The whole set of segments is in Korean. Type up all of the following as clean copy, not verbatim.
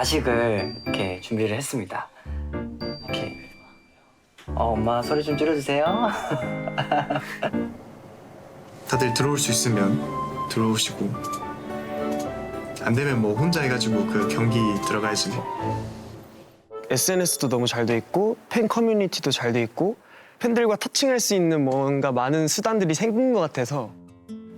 야식을 이렇게 준비를 했습니다. 이렇게 엄마 소리 좀 줄여주세요. 다들 들어올 수 있으면 들어오시고 안 되면 뭐 혼자 해가지고 그 경기 들어가야지 뭐. SNS도 너무 잘 돼 있고 팬 커뮤니티도 잘 돼 있고 팬들과 터칭할 수 있는 뭔가 많은 수단들이 생긴 것 같아서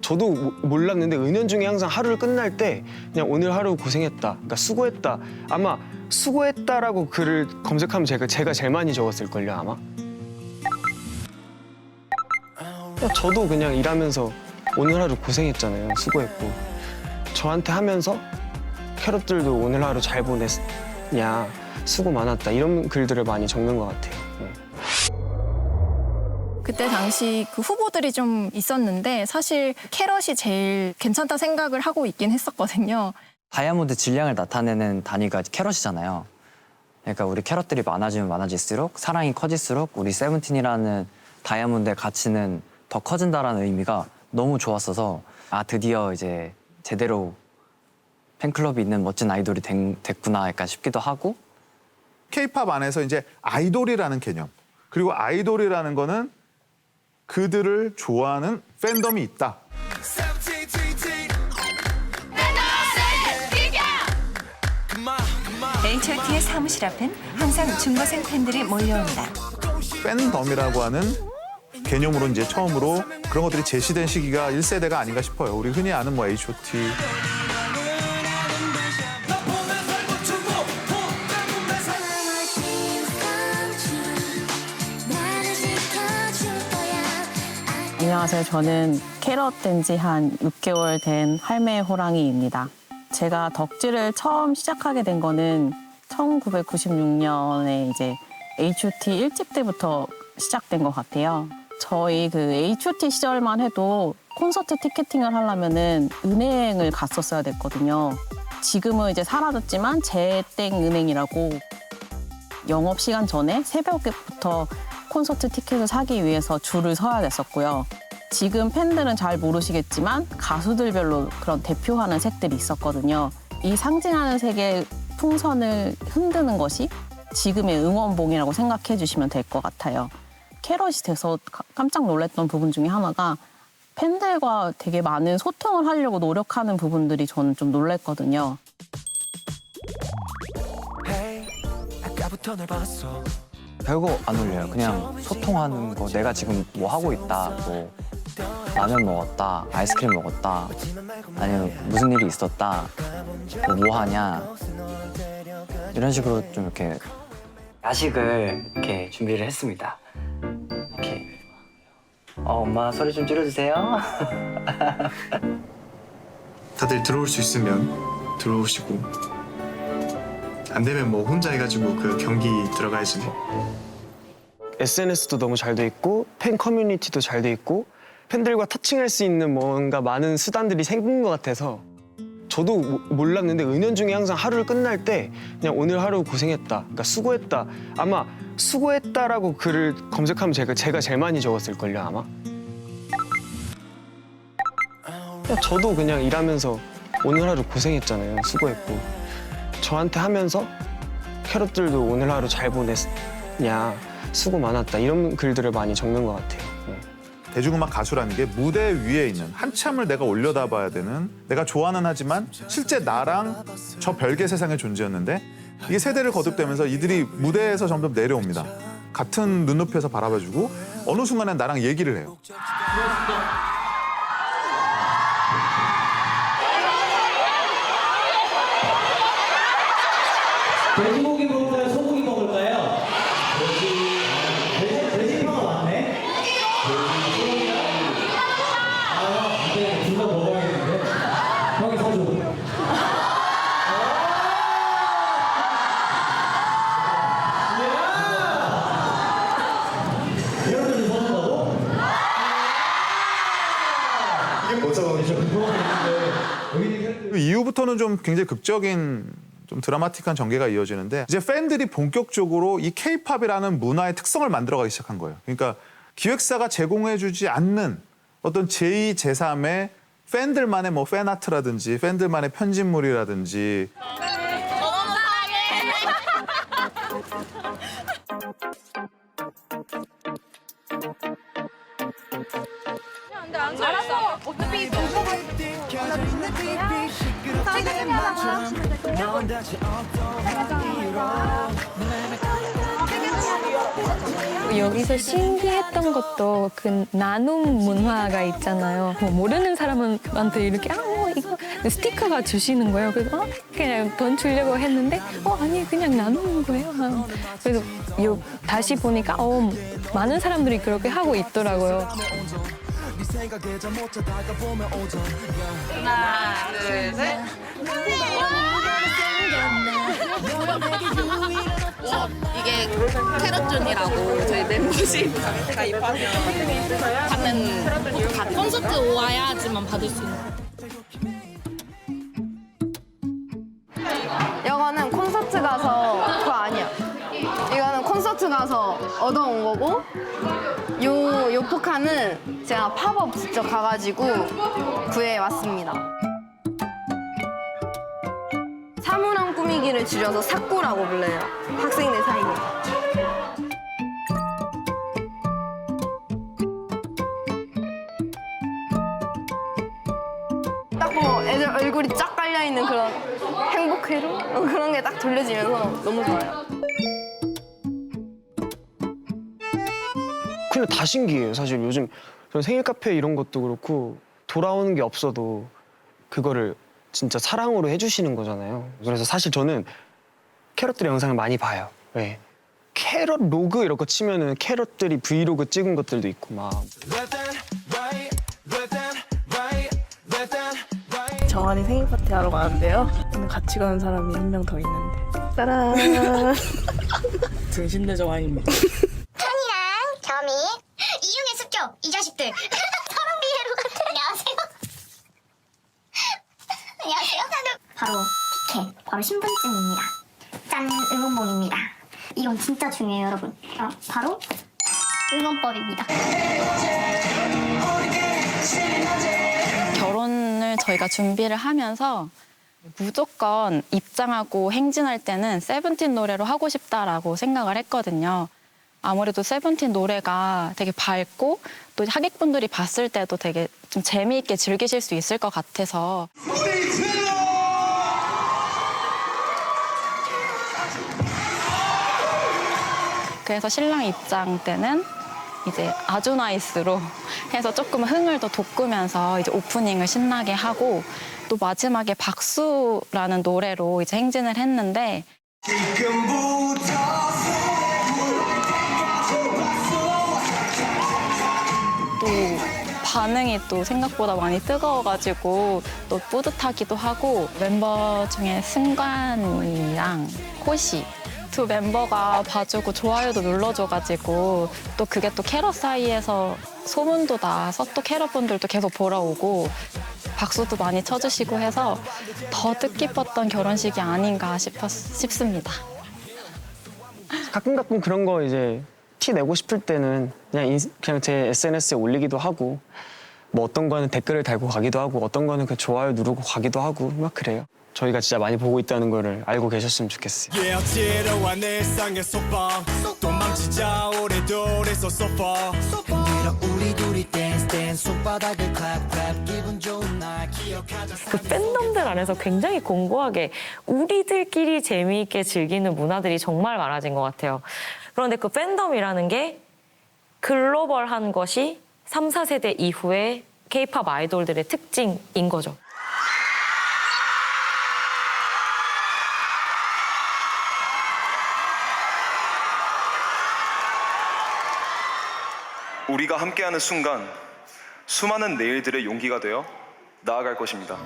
저도 몰랐는데 은연중에 항상 하루를 끝날 때 그냥 오늘 하루 고생했다, 그러니까 수고했다. 아마 수고했다라고 글을 검색하면 제가 제일 많이 적었을걸요 아마. 저도 그냥 일하면서 오늘 하루 고생했잖아요, 수고했고. 저한테 하면서 캐럿들도 오늘 하루 잘 보냈냐, 수고 많았다 이런 글들을 많이 적는 것 같아요. 그때 당시 그 후보들이 좀 있었는데 사실 캐럿이 제일 괜찮다 생각을 하고 있긴 했었거든요. 다이아몬드 질량을 나타내는 단위가 캐럿이잖아요. 그러니까 우리 캐럿들이 많아지면 많아질수록 사랑이 커질수록 우리 세븐틴이라는 다이아몬드의 가치는 더 커진다라는 의미가 너무 좋았어서 아 드디어 이제 제대로 팬클럽이 있는 멋진 아이돌이 됐구나 약간 싶기도 하고. K-팝 안에서 이제 아이돌이라는 개념, 그리고 아이돌이라는 거는 그들을 좋아하는 팬덤이 있다. H.O.T의 사무실 앞엔 항상 중고생 팬들이 몰려온다. 팬덤이라고 하는 개념으로 이제 처음으로 그런 것들이 제시된 시기가 1세대가 아닌가 싶어요. 우리 흔히 아는 뭐 H.O.T. 안녕하세요. 저는 캐럿 된 지 한 6개월 된 할매 호랑이입니다. 제가 덕질을 처음 시작하게 된 거는 1996년에 이제 H.O.T 1집 때부터 시작된 것 같아요. 저희 그 H.O.T 시절만 해도 콘서트 티켓팅을 하려면은 은행을 갔었어야 됐거든요. 지금은 이제 사라졌지만 제땡 은행이라고 영업시간 전에 새벽부터 콘서트 티켓을 사기 위해서 줄을 서야 됐었고요. 지금 팬들은 잘 모르시겠지만 가수들별로 그런 대표하는 색들이 있었거든요. 이 상징하는 색의 풍선을 흔드는 것이 지금의 응원봉이라고 생각해 주시면 될 것 같아요. 캐럿이 돼서 깜짝 놀랐던 부분 중에 하나가 팬들과 되게 많은 소통을 하려고 노력하는 부분들이 저는 좀 놀랐거든요. 별거 안 올려요. 그냥 소통하는 거, 내가 지금 뭐 하고 있다, 뭐 라면 먹었다, 아이스크림 먹었다, 아니면 무슨 일이 있었다, 뭐 하냐 이런 식으로 좀 이렇게 야식을 이렇게 준비를 했습니다. 이렇게 엄마 소리 좀 줄여주세요. 다들 들어올 수 있으면 들어오시고 안 되면 뭐 혼자 해가지고 그 경기 들어가야지 뭐. SNS도 너무 잘 돼 있고 팬 커뮤니티도 잘 돼 있고 팬들과 터칭할 수 있는 뭔가 많은 수단들이 생긴 것 같아서 저도 몰랐는데 은연중에 항상 하루를 끝날 때 그냥 오늘 하루 고생했다, 그러니까 수고했다. 아마 수고했다라고 글을 검색하면 제가 제일 많이 적었을걸요 아마. 저도 그냥 일하면서 오늘 하루 고생했잖아요, 수고했고. 저한테 하면서 캐럿들도 오늘 하루 잘 보냈냐, 수고 많았다 이런 글들을 많이 적는 것 같아요. 대중음악 가수라는 게 무대 위에 있는 한참을 내가 올려다봐야 되는, 내가 좋아는 하지만 실제 나랑 저 별개 세상의 존재였는데 이게 세대를 거듭되면서 이들이 무대에서 점점 내려옵니다. 같은 눈높이에서 바라봐주고 어느 순간엔 나랑 얘기를 해요. 돼지고기 먹을까요? 소고기 먹을까요? 돼지파가 많네? 네, 둘 다 먹어야겠는데? 형이 사줘. 여러분들 사준다고? 이게 못 사가겠죠? 그 이후부터는 좀 굉장히 극적인 좀 드라마틱한 전개가 이어지는데 이제 팬들이 본격적으로 이 K-팝이라는 문화의 특성을 만들어가기 시작한 거예요. 그러니까 기획사가 제공해주지 않는 어떤 제2, 제3의 팬들만의 뭐 팬아트라든지 팬들만의 편집물이라든지 여기서 신기했던 것도 그 나눔 문화가 있잖아요. 뭐 모르는 사람한테 이렇게 이거 스티커가 주시는 거예요. 그래서 그냥 돈 주려고 했는데 아니 그냥 나누는 거예요. 그래서 다시 보니까 많은 사람들이 그렇게 하고 있더라고요. 하나, 둘, 셋. 이게 캐럿존이라고 저희 멤버십 가입하면 받는 다 콘서트 와야지만 받을 수 있는. 이거는 콘서트 가서 그거 아니야. 이거는 콘서트 가서 얻어온 거고 요 포카는 제가 팝업 직접 가가지고 구해왔습니다. 사물함 꾸미기를 줄여서 사꾸라고 불러요. 학생들 사이에. 딱 보고 애들 얼굴이 쫙 깔려있는 그런 행복회로? 그런 게 딱 돌려지면서 너무 좋아요. 근데 다 신기해요. 사실 요즘 저는 생일 카페 이런 것도 그렇고 돌아오는 게 없어도 그거를 진짜 사랑으로 해주시는 거잖아요. 그래서 사실 저는 캐럿들의 영상을 많이 봐요. 네. 캐럿 로그 이런 거 치면은 캐럿들이 브이로그 찍은 것들도 있고 막. 정한이 생일 파티 하러 가는데요. 오늘 같이 가는 사람이 한 명 더 있는데. 따란. 등신대 정한입니다. 찬이랑 겸이 이중의 습격 이 자식들 서른비애로 안녕하세요. 안녕하세요. 바로 피켓, 바로 신분증입니다. 짠, 응원봉입니다. 이건 진짜 중요해요, 여러분. 바로 응원법입니다. 결혼을 저희가 준비를 하면서 무조건 입장하고 행진할 때는 세븐틴 노래로 하고 싶다라고 생각을 했거든요. 아무래도 세븐틴 노래가 되게 밝고 또 하객분들이 봤을 때도 되게 좀 재미있게 즐기실 수 있을 것 같아서. 그래서 신랑 입장 때는 이제 아주 나이스로 해서 조금 흥을 더 돋구면서 이제 오프닝을 신나게 하고 또 마지막에 박수라는 노래로 이제 행진을 했는데 또 반응이 또 생각보다 많이 뜨거워가지고 또 뿌듯하기도 하고 멤버 중에 승관이랑 호시 두 멤버가 봐주고 좋아요도 눌러줘가지고 또 그게 또 캐럿 사이에서 소문도 나서 또 캐럿분들도 계속 보러 오고 박수도 많이 쳐주시고 해서 더 뜻깊었던 결혼식이 아닌가 싶습니다. 가끔 그런 거 이제 티 내고 싶을 때는 그냥 제 SNS에 올리기도 하고 뭐 어떤 거는 댓글을 달고 가기도 하고 어떤 거는 그 좋아요 누르고 가기도 하고 막 그래요. 저희가 진짜 많이 보고 있다는 거를 알고 계셨으면 좋겠어요. 그 팬덤들 안에서 굉장히 공고하게 우리들끼리 재미있게 즐기는 문화들이 정말 많아진 것 같아요. 그런데 그 팬덤이라는 게 글로벌한 것이 3, 4세대 이후의 K-팝 아이돌들의 특징인 거죠. 우리가 함께하는 순간 수많은 내일들의 용기가 되어 나아갈 것입니다.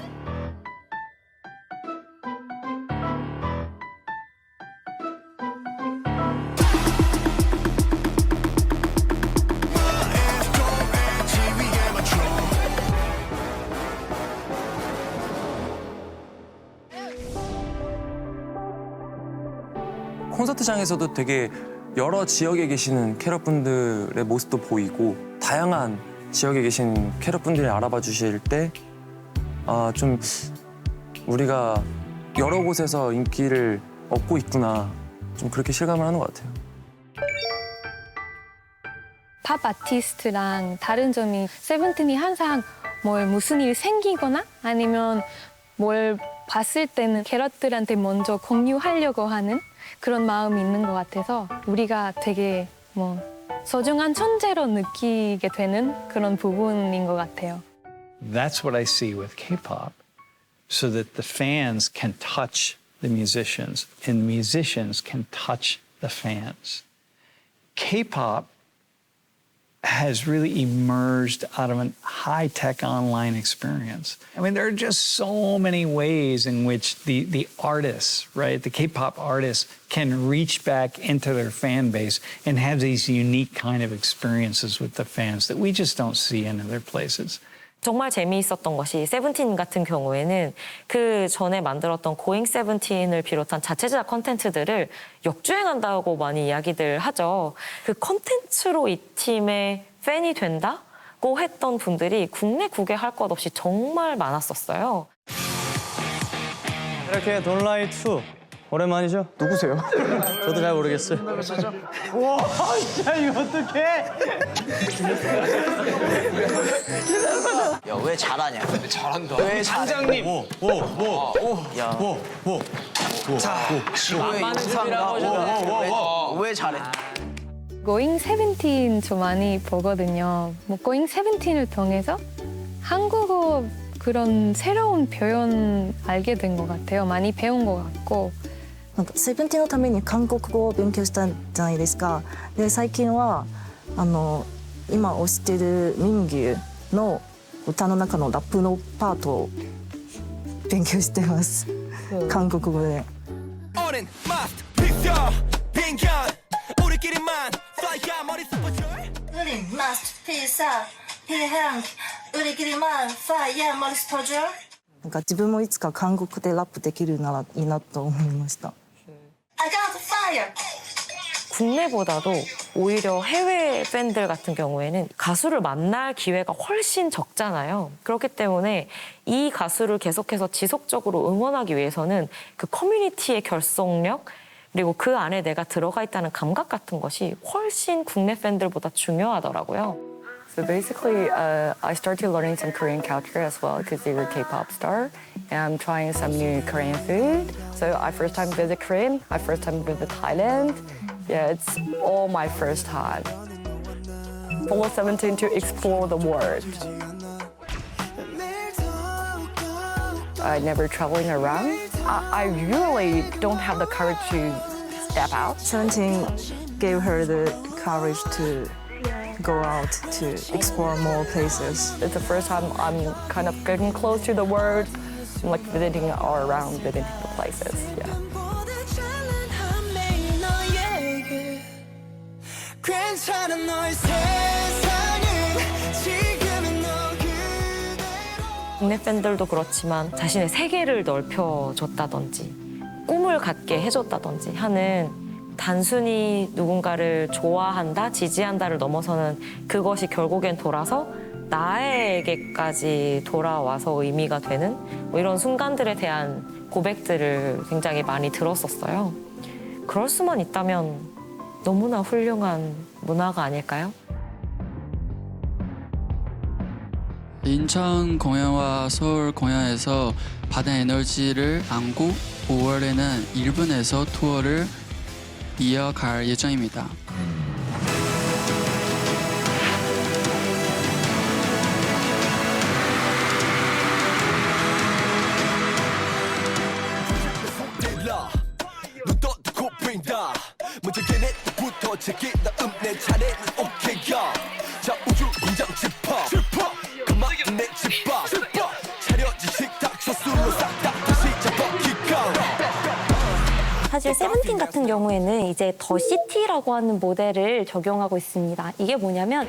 콘서트장에서도 되게 여러 지역에 계시는 캐럿분들의 모습도 보이고 다양한 지역에 계신 캐럿분들이 알아봐 주실 때 좀 우리가 여러 곳에서 인기를 얻고 있구나 좀 그렇게 실감을 하는 것 같아요. 팝 아티스트랑 다른 점이 세븐틴이 항상 무슨 일이 생기거나 아니면 뭘 봤을 때는 캐럿들한테 먼저 공유하려고 하는 그런 마음이 있는 것 같아서 우리가 되게 뭐 소중한 존재로 느끼게 되는 그런 부분인 것 같아요. That's what I see with K-pop, so that the fans can touch the musicians and musicians can touch the fans. K-pop has really emerged out of a high-tech online experience. I mean, there are just so many ways in which the artists, right, the K-pop artists can reach back into their fan base and have these unique kind of experiences with the fans that we just don't see in other places. 정말 재미있었던 것이 세븐틴 같은 경우에는 그 전에 만들었던 고잉 세븐틴을 비롯한 자체 제작 콘텐츠들을 역주행한다고 많이 이야기들 하죠. 그 콘텐츠로 이 팀의 팬이 된다고 했던 분들이 국내 국외 할 것 없이 정말 많았었어요. 이렇게 돈라이 2 오랜만이죠? 누구세요? 저도 잘 모르겠어요. 와, 진짜 이거 어떡해? 야, 왜 잘하냐? 잘한다. 왜 단장님. 야, 자, 많은 사람이라고 왜 잘해? 고잉 세븐틴 저 많이 보거든요. 뭐 고잉 세븐틴을 통해서 한국어 그런 새로운 표현 알게 된 것 같아요. 많이 배운 것 같고. セブンティーンのために韓国語を勉強したんじゃないですか。で最近は今推してるミンギュの歌の中のラップのパートを勉強してます。韓国語で。 なんか自分もいつか韓国でラップできるならいいなと思いました。 국내보다도 오히려 해외 팬들 같은 경우에는 가수를 만날 기회가 훨씬 적잖아요. 그렇기 때문에 이 가수를 계속해서 지속적으로 응원하기 위해서는 그 커뮤니티의 결속력 그리고 그 안에 내가 들어가 있다는 감각 같은 것이 훨씬 국내 팬들보다 중요하더라고요. So basically, I started learning some Korean culture as well because they were K-pop star, and I'm trying some new Korean food. So I first time visit Korean, I first time visit Thailand. Yeah, it's all my first time. Follow 17 to explore the world. I never traveling around. I really don't have the courage to step out. 17 gave her the courage to go out to explore more places. It's the first time I'm kind of getting close to the world, like visiting all around, visiting the places. Yeah. 국내 팬들도 그렇지만 자신의 세계를 넓혀줬다든지 꿈을 갖게 해줬다든지 하는 단순히 누군가를 좋아한다, 지지한다를 넘어서는 그것이 결국엔 돌아서 나에게까지 돌아와서 의미가 되는 뭐 이런 순간들에 대한 고백들을 굉장히 많이 들었었어요. 그럴 수만 있다면 너무나 훌륭한 문화가 아닐까요? 인천 공연과 서울 공연에서 받은 에너지를 안고 5월에는 일본에서 투어를 이어갈 예정입니다. 사실 세븐틴 같은 경우에는 이제 더 시티라고 하는 모델을 적용하고 있습니다. 이게 뭐냐면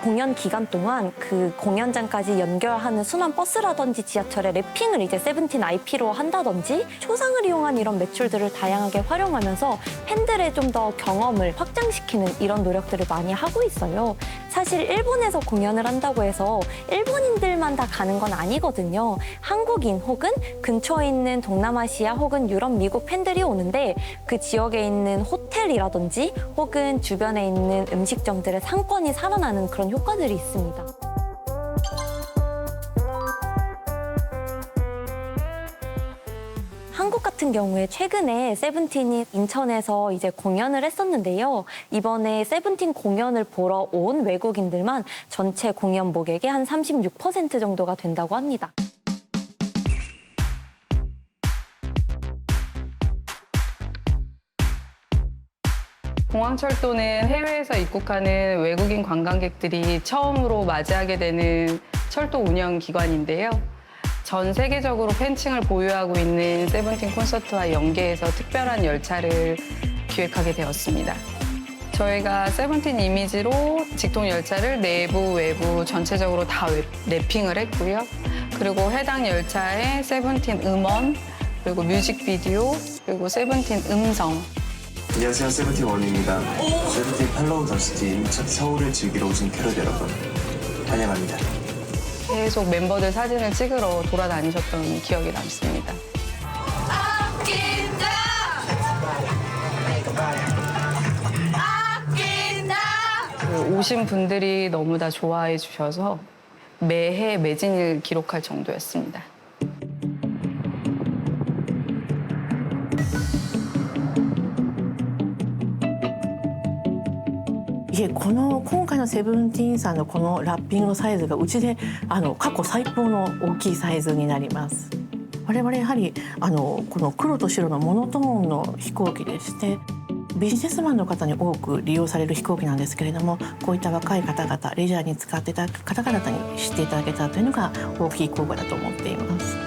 공연 기간 동안 그 공연장까지 연결하는 순환 버스라든지 지하철에 랩핑을 이제 세븐틴 IP로 한다든지 초상을 이용한 이런 매출들을 다양하게 활용하면서 팬들의 좀 더 경험을 확장시키는 이런 노력들을 많이 하고 있어요. 사실 일본에서 공연을 한다고 해서 일본인들만 다 가는 건 아니거든요. 한국인 혹은 근처에 있는 동남아시아 혹은 유럽, 미국 팬들이 오는데 그 지역에 있는 호텔이라든지 혹은 주변에 있는 음식점들의 상권이 살아나는 그런 효과들이 있습니다. 같은 경우에 최근에 세븐틴이 인천에서 이제 공연을 했었는데요. 이번에 세븐틴 공연을 보러 온 외국인들만 전체 공연복액의 한 36% 정도가 된다고 합니다. 공항철도는 해외에서 입국하는 외국인 관광객들이 처음으로 맞이하게 되는 철도 운영 기관인데요. 전 세계적으로 팬층을 보유하고 있는 세븐틴 콘서트와 연계해서 특별한 열차를 기획하게 되었습니다. 저희가 세븐틴 이미지로 직통 열차를 내부, 외부 전체적으로 다 랩핑을 했고요. 그리고 해당 열차에 세븐틴 음원, 그리고 뮤직비디오, 그리고 세븐틴 음성, 안녕하세요, 세븐틴 원입니다. 세븐틴 팔로우 더시티 서울을 즐기러 오신 캐럿 여러분, 환영합니다. 계속 멤버들 사진을 찍으러 돌아다니셨던 기억이 남습니다. 오신 분들이 너무 다 좋아해 주셔서 매해 매진을 기록할 정도였습니다.今回のセブンティーンさんのこのラッピングのサイズがうちで過去最高の大きいサイズになります。我々やはりこの黒と白のモノトーンの飛行機でして、ビジネスマンの方に多く利用される飛行機なんですけれども、こういった若い方々、レジャーに使っていただく方々に知っていただけたというのが大きい効果だと思っています。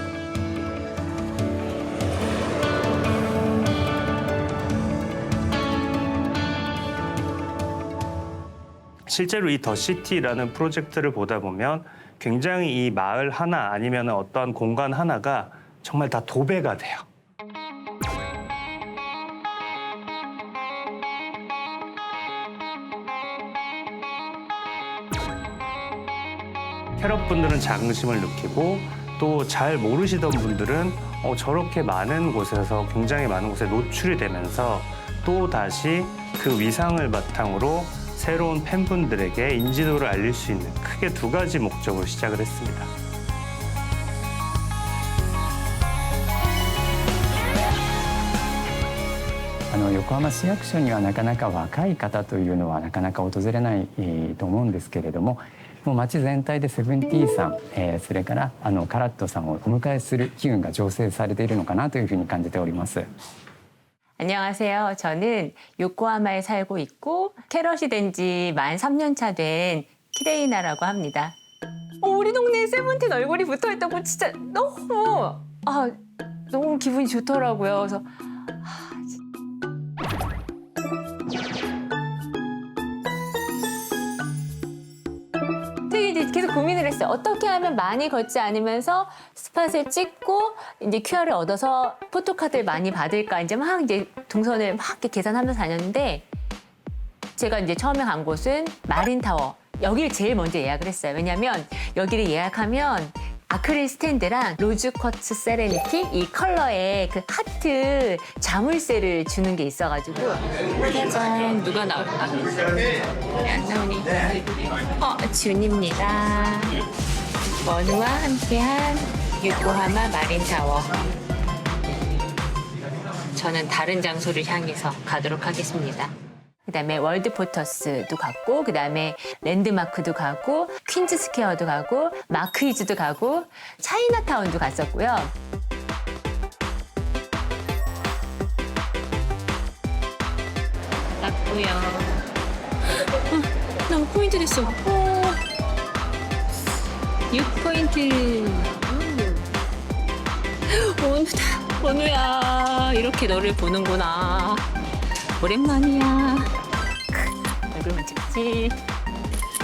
실제로 이 더시티라는 프로젝트를 보다 보면 굉장히 이 마을 하나 아니면 어떠한 공간 하나가 정말 다 도배가 돼요. 캐럿 분들은 자긍심을 느끼고 또 잘 모르시던 분들은 저렇게 많은 곳에서 굉장히 많은 곳에 노출이 되면서 또 다시 그 위상을 바탕으로 새로운 팬분들에게 인지도를 알릴 수 있는 크게 두 가지 목적으로 시작을 했습니다. 横浜市役所にはなかなか若い方というのはなかなか訪れないと思うんですけれども、もう街全体でセブンティーンさん、それからカラットさんをお迎えする機運が醸成されているのかなというふうに感じております。 안녕하세요. 저는 요코하마에 살고 있고 캐럿이 된 지 만 3년 차 된 키레이나라고 합니다. 우리 동네에 세븐틴 얼굴이 붙어있다고 진짜 너무 기분이 좋더라고요. 그래서 되게 계속 고민을 했어요. 어떻게 하면 많이 걷지 않으면서 스팟을 찍고 이제 QR을 얻어서 포토카드를 많이 받을까 이제 동선을 막 이렇게 계산하면서 다녔는데 제가 이제 처음에 간 곳은 마린타워. 여기를 제일 먼저 예약을 했어요. 왜냐면 여기를 예약하면 아크릴 스탠드랑 로즈 쿼츠 세레니티 이 컬러의 그 하트 자물쇠를 주는 게 있어가지고 짜잔 누가 나올까? 안 나오니? 준입니다. 원우와 함께한 요코하마 마린타워. 저는 다른 장소를 향해서 가도록 하겠습니다. 그다음에 월드포터스도 갔고 그다음에 랜드마크도 가고 퀸즈 스퀘어도 가고 마크이즈도 가고 차이나타운도 갔었고요. 갔고요. 너무 포인트 됐어. 6포인트. 원우다. 원우야. 이렇게 너를 보는구나. 오랜만이야. 얼굴만 찍지.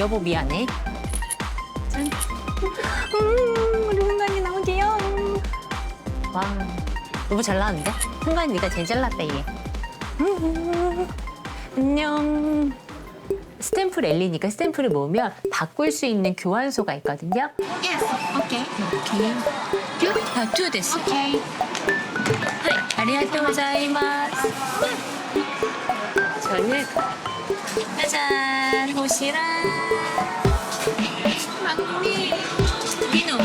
여보 미안해. 짠. 우리 흥간이 너무 귀여워. 와, 너무 잘 나왔는데? 흥간이 네가 제일 잘 났다 얘. 안녕. 스탬프 랠리니까 스탬프를 모으면 바꿀 수 있는 교환소가 있거든요. Yes, okay. 오케이. two 됐어. Okay. 아리가또 고자이마스. 저는 짜잔 호시랑 막내 민호.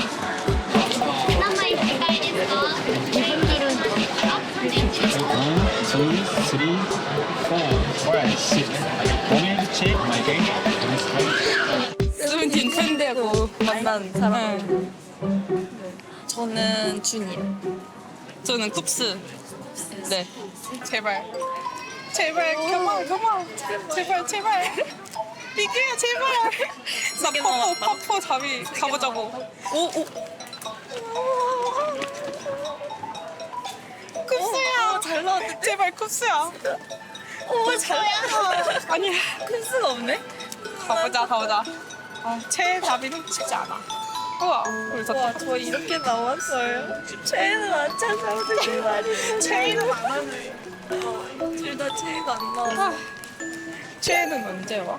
名前世界ですか？日本にいるんですか？ 3, 4, 5, 6. Moment, check, okay? 세븐틴 팬되고 만난 사람. 저는 준이요. 저는 쿱스. 네. 제발. 제발, 켜봐. 제발. 비키야, 제발. 나 파포 잡이 가보자고. 오. 쿱스야. 잘 나왔다. 제발, 쿱스야. 오, 잘 나왔다. 아니야. 쿱스가 없네? 가보자. 최다비는 쉽지 않아. 우와, 저 이렇게 나왔어요. 최애는 안 찾아오는 말이에요. 최애는 안 하네. 둘 다 최애가 안 나와. 최애는 언제 와?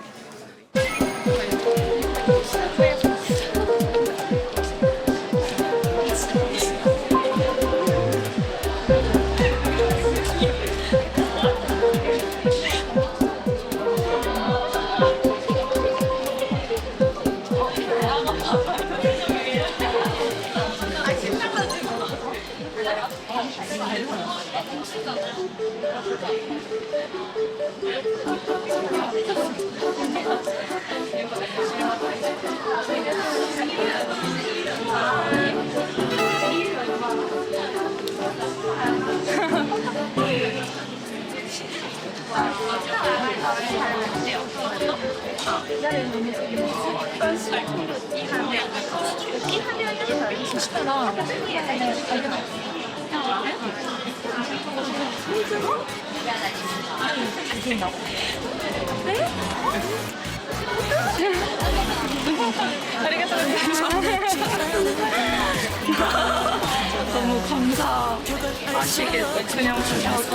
너무 감사하시겠어요. 그냥 주셔서.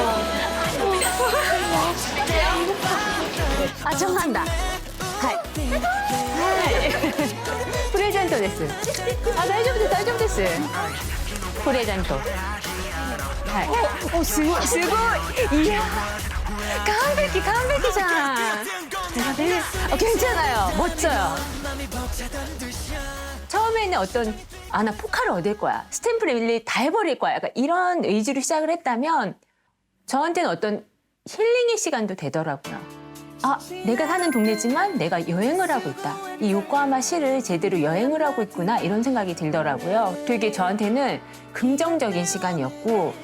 정한다. 하이. 프레젠토 데스.大丈夫です。プレゼント。はい。すごい。いや、完璧じゃん。괜찮아요. 멋져요. 처음에는 나 포카를 얻을 거야. 스탬프를 일일이 다 해버릴 거야. 약간 이런 의지로 시작을 했다면 저한테는 어떤 힐링의 시간도 되더라고요. 내가 사는 동네지만 내가 여행을 하고 있다. 이 요코하마 시를 제대로 여행을 하고 있구나 이런 생각이 들더라고요. 되게 저한테는 긍정적인 시간이었고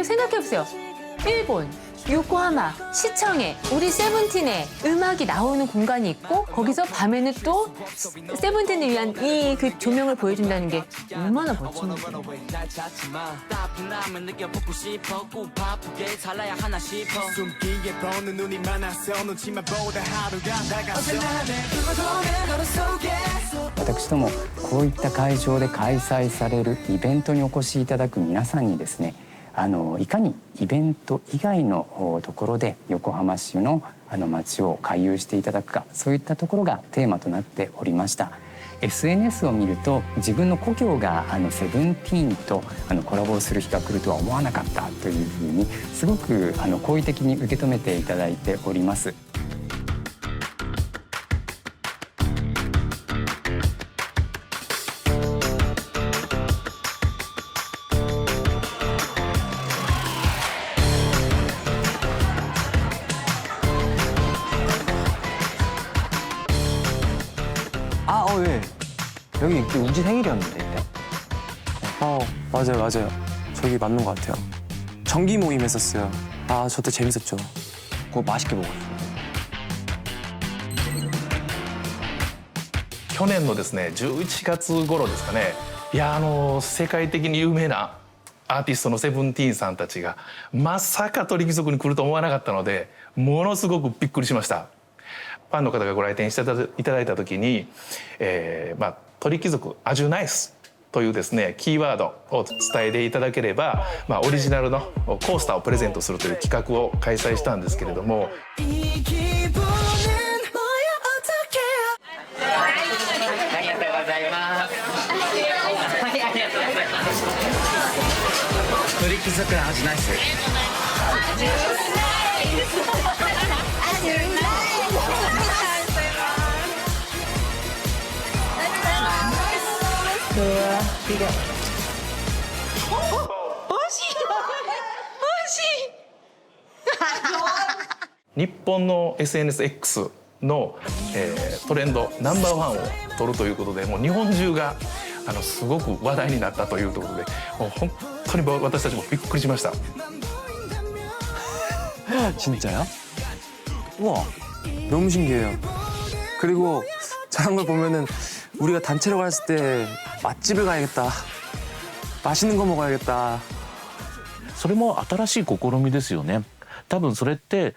생각해보세요. 일본 요코하마 시청에 우리 세븐틴의 음악이 나오는 공간이 있고 거기서 밤에는 또 세븐틴을 위한 이 그 조명을 보여준다는 게 얼마나 멋집니까.私どもこういった会場で開催されるイベントにお越しいただく皆さんにですねいかにイベント以外のところで横浜市の街を回遊していただくかそういったところがテーマとなっておりました。SNS を見ると自分の故郷がセブンティーンとコラボをする日が来るとは思わなかったというふうにすごく好意的に受け止めていただいております。예. 여기 우지 생일이었는데 이때. 맞아요. 저기 맞는 것 같아요. 정기 모임 했었어요. 저때 재밌었죠. 그거 맛있게 먹었어요. 去年のですね11月頃ですかねいや世界的に有名なアーティストのセブンティーンさんたちがまさか鳥貴族に来ると思わなかったのでものすごくびっくりしました。ファンの方がご来店していただいた時に、鳥貴族アジュナイスというですねキーワードを伝えていただければ、オリジナルのコースターをプレゼントするという企画を開催したんですけれども。ありがとうございます。鳥貴族アジュナイス。日本の SNSX の、トレンドナンバーワンを取るということで、もう日本中がすごく話題になったということで、もう本当に私たちもびっくりしました。 진짜요? 우와, 너무 신기해요. 그리고 저런 걸 보면은 우리가 단체로 갔을 때 맛집을 가야겠다, 맛있는 거 먹어야겠다. それも新しい試みですよね。多分それって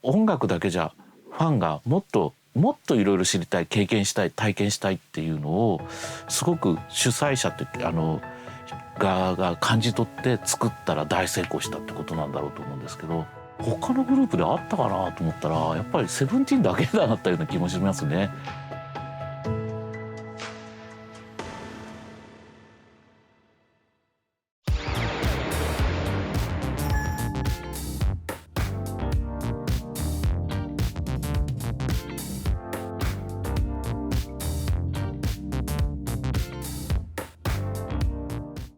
音楽だけじゃファンがもっといろいろ知りたい、経験したい、体験したいっていうのをすごく主催者って側が感じ取って作ったら大成功したってことなんだろうと思うんですけど、他のグループであったかなと思ったらやっぱりセブンティーンだけだなったような気もしますね。